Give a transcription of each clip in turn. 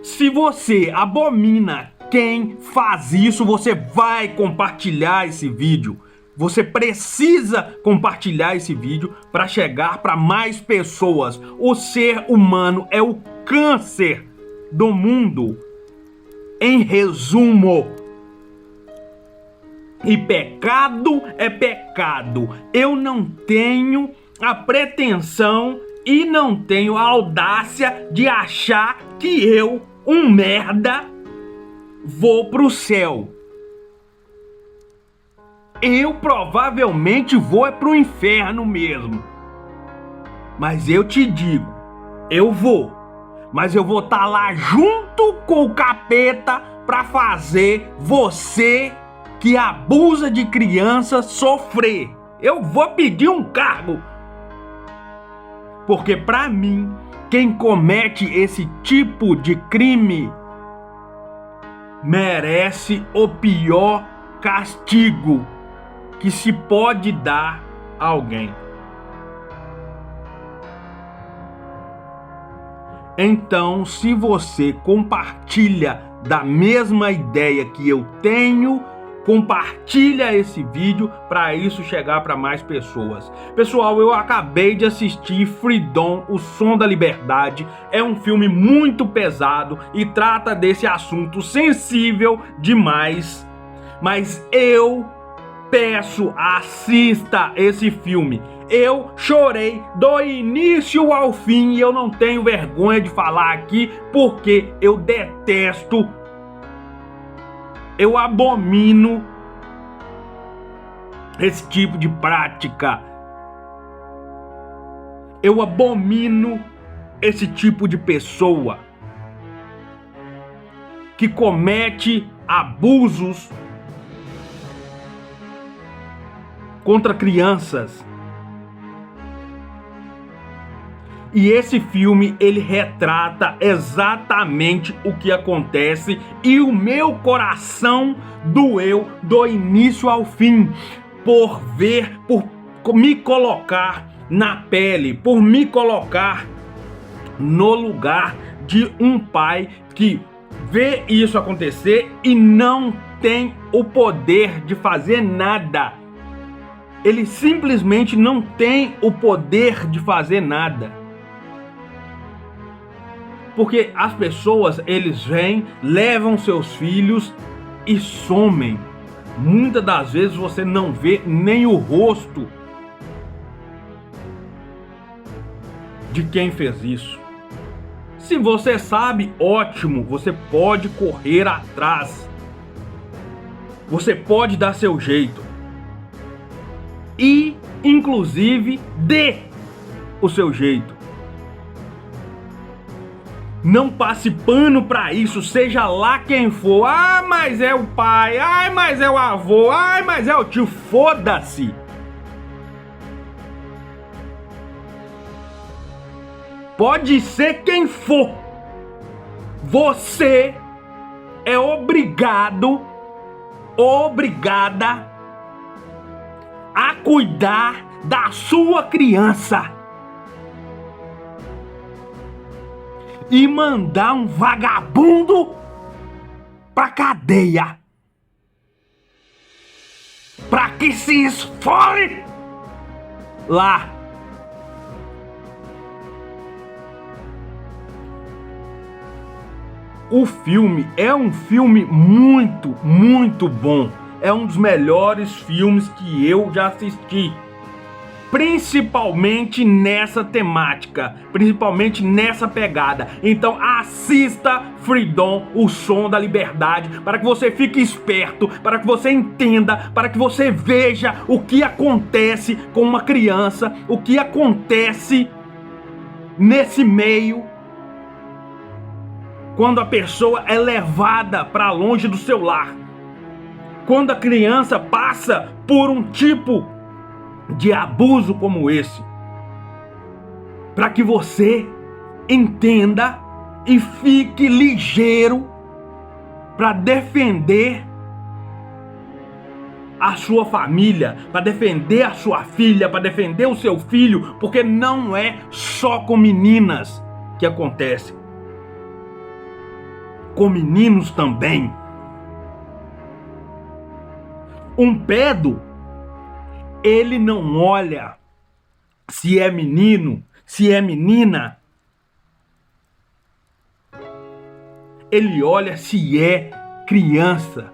Se você abomina quem faz isso, você vai compartilhar esse vídeo. Você precisa compartilhar esse vídeo para chegar para mais pessoas. O ser humano é o câncer do mundo. Em resumo, e pecado é pecado. Eu não tenho a pretensão e não tenho a audácia de achar que eu, um merda, vou pro céu. Eu provavelmente vou pro inferno mesmo. Mas eu te digo, eu vou. Mas eu vou estar lá junto com o capeta pra fazer você que abusa de criança sofrer. Eu vou pedir um cargo. Porque pra mim, quem comete esse tipo de crime merece o pior castigo que se pode dar a alguém. Então, se você compartilha da mesma ideia que eu tenho, compartilha esse vídeo para isso chegar para mais pessoas. Pessoal, eu acabei de assistir Freedom, O Som da Liberdade. É um filme muito pesado e trata desse assunto sensível demais. Mas eu peço, assista esse filme. Eu chorei do início ao fim e eu não tenho vergonha de falar aqui porque eu detesto, eu abomino esse tipo de prática. Eu abomino esse tipo de pessoa que comete abusos contra crianças. E esse filme, ele retrata exatamente o que acontece e o meu coração doeu do início ao fim por ver, por me colocar na pele, por me colocar no lugar de um pai que vê isso acontecer e não tem o poder de fazer nada. Ele simplesmente não tem o poder de fazer nada. Porque as pessoas, eles vêm, levam seus filhos e somem. Muitas das vezes você não vê nem o rosto de quem fez isso. Se você sabe, ótimo, você pode correr atrás. Você pode dar seu jeito. E, inclusive, dê o seu jeito. Não passe pano pra isso, seja lá quem for. Ah, mas é o pai. Ai, mas é o avô. Ai, mas é o tio. Foda-se. Pode ser quem for. Você é obrigado, obrigada a cuidar da sua criança. E mandar um vagabundo pra cadeia. Pra que se esfole lá. O filme é um filme muito, muito bom. É um dos melhores filmes que eu já assisti. Principalmente nessa temática, principalmente nessa pegada. Então assista Freedom, O Som da Liberdade, para que você fique esperto, para que você entenda, para que você veja o que acontece com uma criança, o que acontece nesse meio, quando a pessoa é levada para longe do seu lar, quando a criança passa por um tipo de abuso como esse, para que você entenda e fique ligeiro para defender a sua família, para defender a sua filha, para defender o seu filho, porque não é só com meninas que acontece. com meninos também. Um pedo, ele não olha se é menino, se é menina. Ele olha se é criança.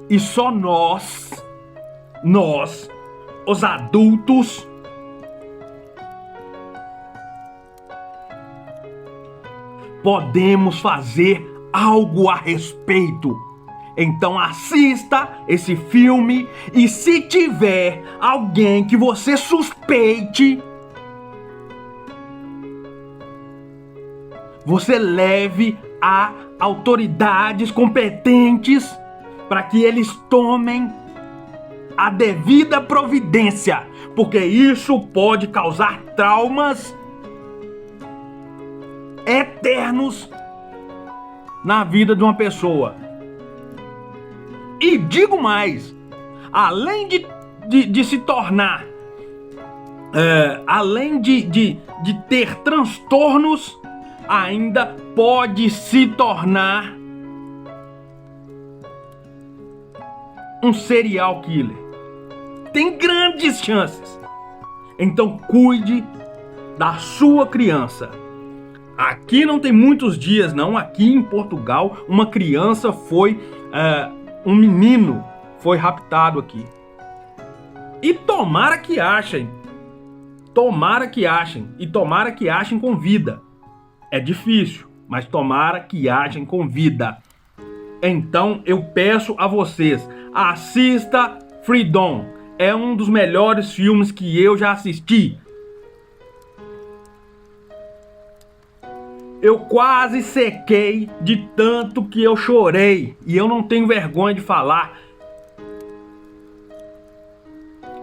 E só nós, os adultos, podemos fazer algo a respeito. Então assista esse filme e se tiver alguém que você suspeite, você leve a autoridades competentes para que eles tomem a devida providência, porque isso pode causar traumas eternos na vida de uma pessoa. E digo mais, além de se tornar, além de ter transtornos, ainda pode se tornar um serial killer. Tem grandes chances. Então cuide da sua criança. Aqui não tem muitos dias não, aqui em Portugal, uma criança um menino foi raptado aqui. E tomara que achem. E tomara que achem com vida. É difícil, mas tomara que achem com vida. Então eu peço a vocês, assista Freedom. É um dos melhores filmes que eu já assisti. Eu quase sequei de tanto que eu chorei. E eu não tenho vergonha de falar.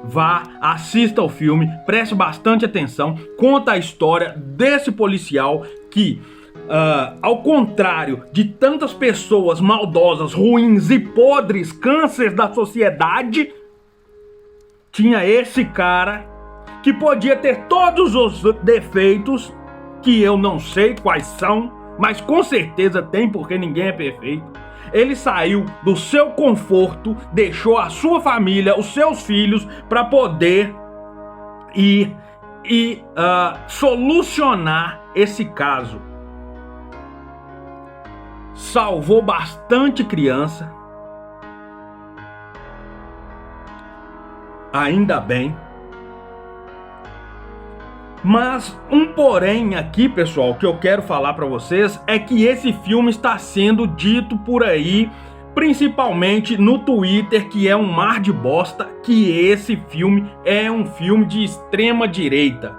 Vá, assista ao filme, preste bastante atenção. Conta a história desse policial que, ao contrário de tantas pessoas maldosas, ruins e podres, cânceres da sociedade, tinha esse cara que podia ter todos os defeitos, que eu não sei quais são, mas com certeza tem, porque ninguém é perfeito. Ele saiu do seu conforto, deixou a sua família, os seus filhos, para poder ir e solucionar esse caso. Salvou bastante criança. Ainda bem. Mas um porém aqui, pessoal, que eu quero falar para vocês é que esse filme está sendo dito por aí, principalmente no Twitter, que é um mar de bosta, que esse filme é um filme de extrema direita.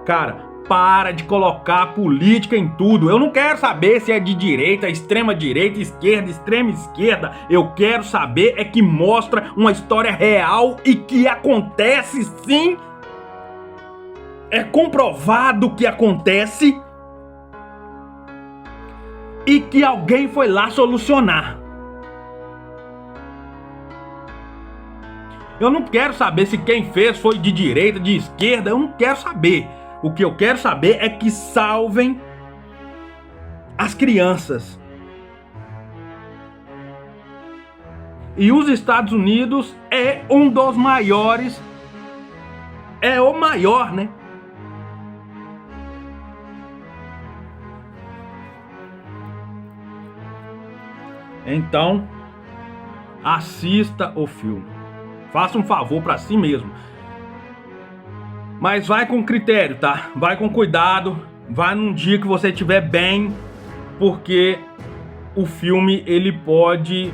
Cara, para de colocar política em tudo. Eu não quero saber se é de direita, extrema direita, esquerda, extrema esquerda. Eu quero saber é que mostra uma história real e que acontece sim. É comprovado que acontece e que alguém foi lá solucionar. Eu não quero saber se quem fez foi de direita, de esquerda, eu não quero saber. O que eu quero saber é que salvem as crianças. E os Estados Unidos é um dos maiores, é o maior, né? Então, assista o filme. Faça um favor para si mesmo. Mas vai com critério, tá? Vai com cuidado. Vai num dia que você estiver bem, porque o filme, ele pode...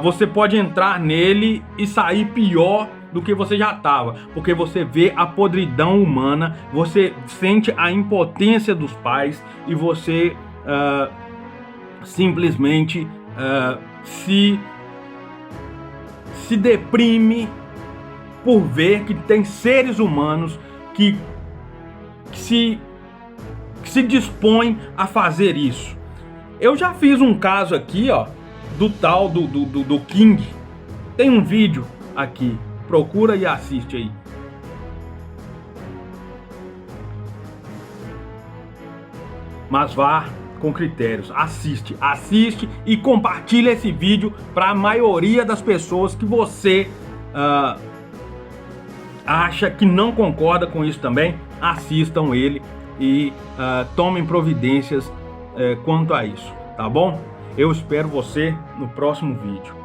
você pode entrar nele e sair pior do que você já estava. Porque você vê a podridão humana, você sente a impotência dos pais e você... simplesmente se deprime por ver que tem seres humanos que se dispõem a fazer isso. Eu já fiz um caso aqui, ó, do tal do King. Tem um vídeo aqui, procura e assiste aí. mas vá com critérios. Assiste e compartilha esse vídeo para a maioria das pessoas que você acha que não concorda com isso também. Assistam ele e tomem providências quanto a isso, tá bom? Eu espero você no próximo vídeo.